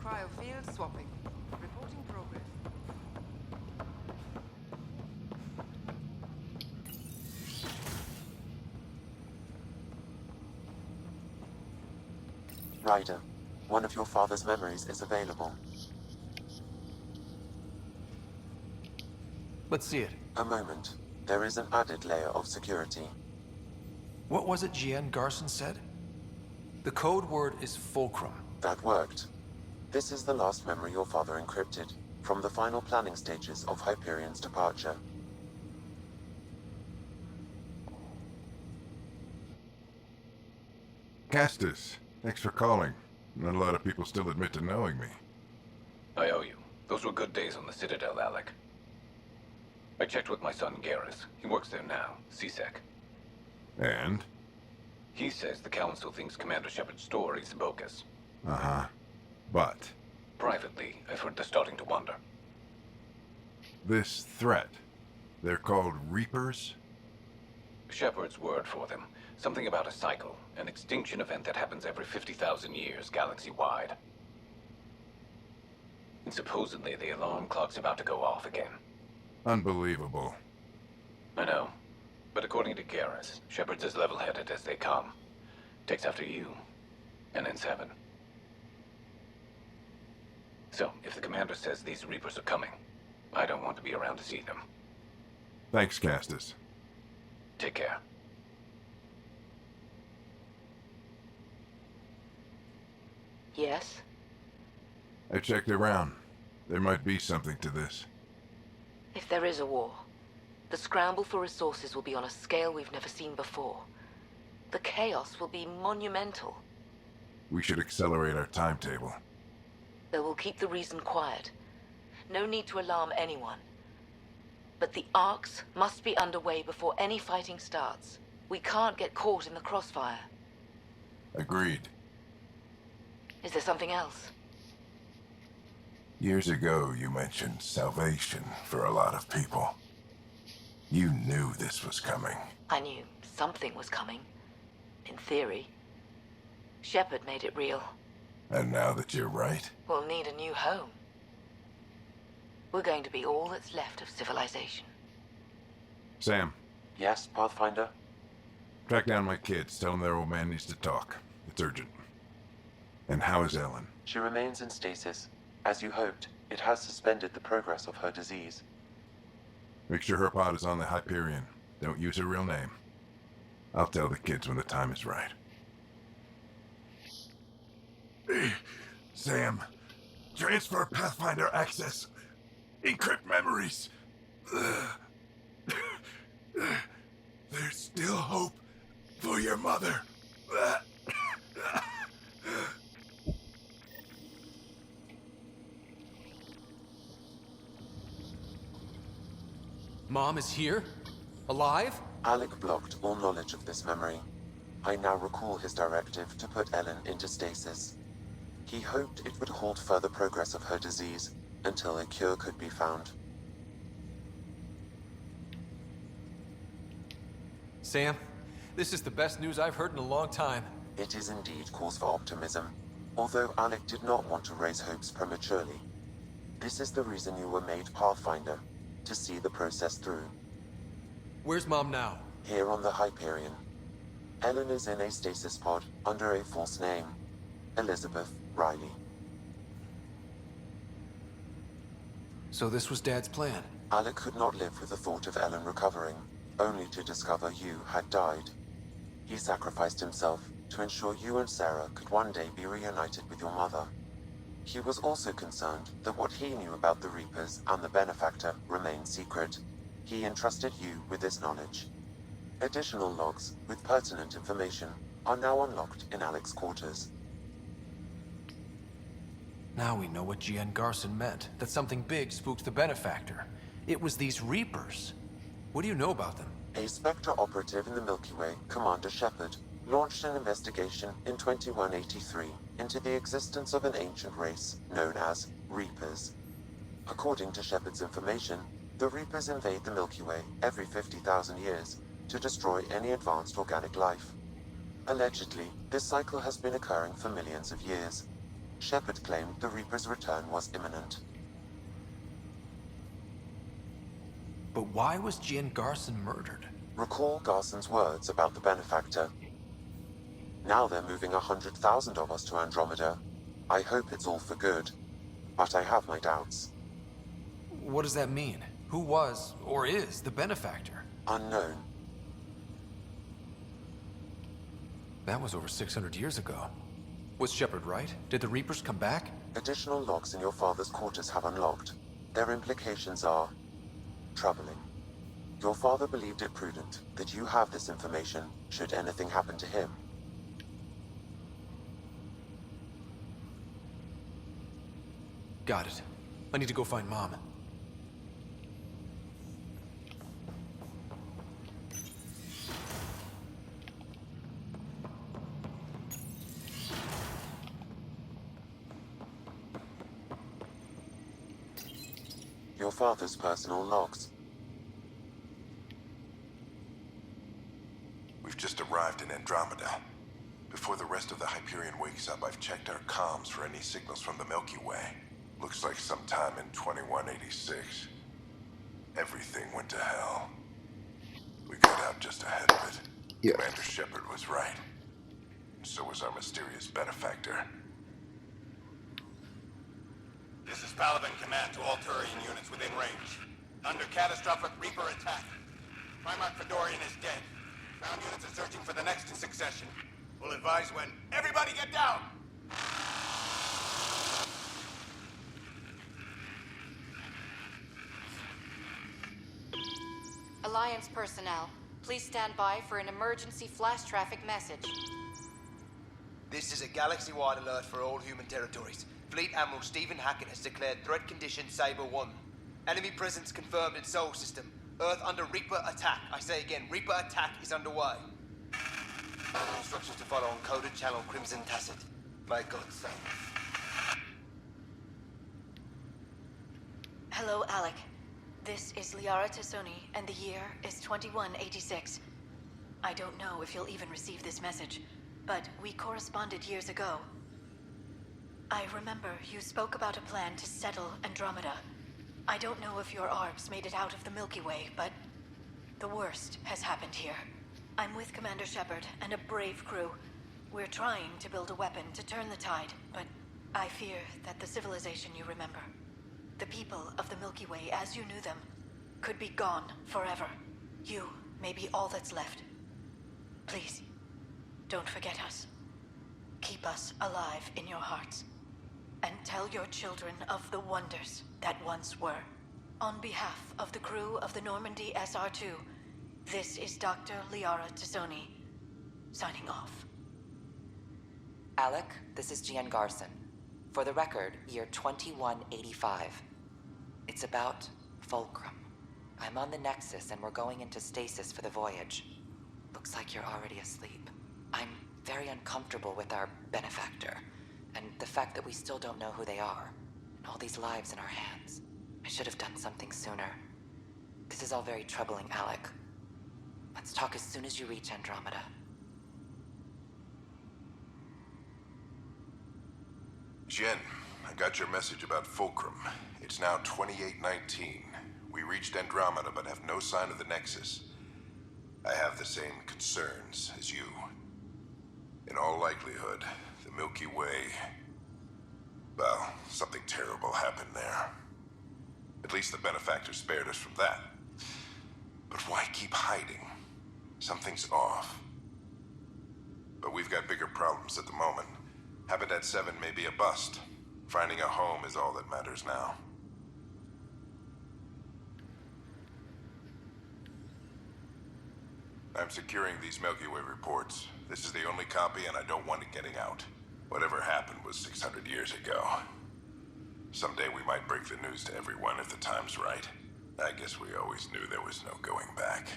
Cryofield swapping. Reporting progress. Ryder, one of your father's memories is available. Let's see it. A moment. There is an added layer of security. What was it GN Garson said? The code word is fulcrum. That worked. This is the last memory your father encrypted, from the final planning stages of Hyperion's departure. Castus, thanks for calling. Not a lot of people still admit to knowing me. I owe you. Those were good days on the Citadel, Alec. I checked with my son, Garrus. He works there now, CSEC. And? He says the Council thinks Commander Shepard's story is bogus. Uh-huh. But? Privately, I've heard they're starting to wonder. This threat, they're called Reapers? Shepard's word for them. Something about a cycle, an extinction event that happens every 50,000 years, galaxy-wide. And supposedly the alarm clock's about to go off again. Unbelievable. I know. But according to Garrus, Shepard's as level-headed as they come. Takes after you, and then 7. So, if the commander says these Reapers are coming, I don't want to be around to see them. Thanks, Castus. Take care. Yes? I checked around. There might be something to this. If there is a war, the scramble for resources will be on a scale we've never seen before. The chaos will be monumental. We should accelerate our timetable. They will keep the reason quiet. No need to alarm anyone. But the arcs must be underway before any fighting starts. We can't get caught in the crossfire. Agreed. Is there something else? Years ago, you mentioned salvation for a lot of people. You knew this was coming. I knew something was coming. In theory. Shepard made it real. And now that you're right, We'll need a new home. We're going to be all that's left of civilization. Sam, Yes, Pathfinder? track down my kids. Tell them their old man needs to talk. It's urgent. And how is Ellen? She remains in stasis. As you hoped, it has suspended the progress of her disease. Make sure her pod is on the Hyperion. Don't use her real name. I'll tell the kids when the time is right. Sam, transfer Pathfinder access. Encrypt memories. There's still hope for your mother. Mom is here? Alive? Alec blocked all knowledge of this memory. I now recall his directive to put Ellen into stasis. He hoped it would halt further progress of her disease until a cure could be found. Sam, this is the best news I've heard in a long time. It is indeed cause for optimism, although Alec did not want to raise hopes prematurely. This is the reason you were made Pathfinder, to see the process through. Where's Mom now? Here on the Hyperion. Ellen is in a stasis pod under a false name, Elizabeth Riley. So this was Dad's plan. Alec could not live with the thought of Ellen recovering, only to discover you had died. He sacrificed himself to ensure you and Sarah could one day be reunited with your mother. He was also concerned that what he knew about the Reapers and the Benefactor remained secret. He entrusted you with this knowledge. Additional logs with pertinent information are now unlocked in Alec's quarters. Now we know what GN Garson meant, that something big spooked the Benefactor. It was these Reapers. What do you know about them? A Spectre operative in the Milky Way, Commander Shepard, launched an investigation in 2183 into the existence of an ancient race known as Reapers. According to Shepard's information, the Reapers invade the Milky Way every 50,000 years to destroy any advanced organic life. Allegedly, this cycle has been occurring for millions of years. Shepard claimed the Reaper's return was imminent. But why was Gian Garson murdered? Recall Garson's words about the benefactor. Now they're moving 100,000 of us to Andromeda. I hope it's all for good, but I have my doubts. What does that mean? Who was, or is, the benefactor? Unknown. That was over 600 years ago. Was Shepard right? Did the Reapers come back? Additional logs in your father's quarters have unlocked. Their implications are troubling. Your father believed it prudent that you have this information should anything happen to him. Got it. I need to go find Mom. Your father's personal logs. We've just arrived in Andromeda. Before the rest of the Hyperion wakes up, I've checked our comms for any signals from the Milky Way. Looks like sometime in 2186. Everything went to hell. We got out just ahead of it. Yeah. Commander Shepard was right. And so was our mysterious benefactor. This is Paladin Command to all Turian units within range. Under catastrophic Reaper attack. Primarch Fedorian is dead. Ground units are searching for the next in succession. We'll advise when. Everybody get down! Alliance personnel, please stand by for an emergency flash traffic message. This is a galaxy-wide alert for all human territories. Fleet Admiral Stephen Hackett has declared threat condition Saber 1. Enemy presence confirmed in Sol System. Earth under Reaper attack. I say again, Reaper attack is underway. Instructions to follow on coded channel Crimson Tacit. May God save. Hello, Alec. This is Liara Tassoni, and the year is 2186. I don't know if you'll even receive this message, but we corresponded years ago. I remember you spoke about a plan to settle Andromeda. I don't know if your arcs made it out of the Milky Way, but the worst has happened here. I'm with Commander Shepard and a brave crew. We're trying to build a weapon to turn the tide, but I fear that the civilization you remember, the people of the Milky Way as you knew them, could be gone forever. You may be all that's left. Please, don't forget us. Keep us alive in your hearts. And tell your children of the wonders that once were. On behalf of the crew of the Normandy SR-2, this is Dr. Liara Tassoni, signing off. Alec, this is Gian Garson. For the record, year 2185. It's about Fulcrum. I'm on the Nexus and we're going into stasis for the voyage. Looks like you're already asleep. I'm very uncomfortable with our benefactor, and the fact that we still don't know who they are, and all these lives in our hands. I should have done something sooner. This is all very troubling, Alec. Let's talk as soon as you reach Andromeda. Jen, I got your message about Fulcrum. It's now 2819. We reached Andromeda but have no sign of the Nexus. I have the same concerns as you. In all likelihood, the Milky Way... well, something terrible happened there. At least the benefactor spared us from that. But why keep hiding? Something's off. But we've got bigger problems at the moment. Habitat 7 may be a bust. Finding a home is all that matters now. I'm securing these Milky Way reports. This is the only copy and I don't want it getting out. Whatever happened was 600 years ago. Someday we might break the news to everyone if the time's right. I guess we always knew there was no going back.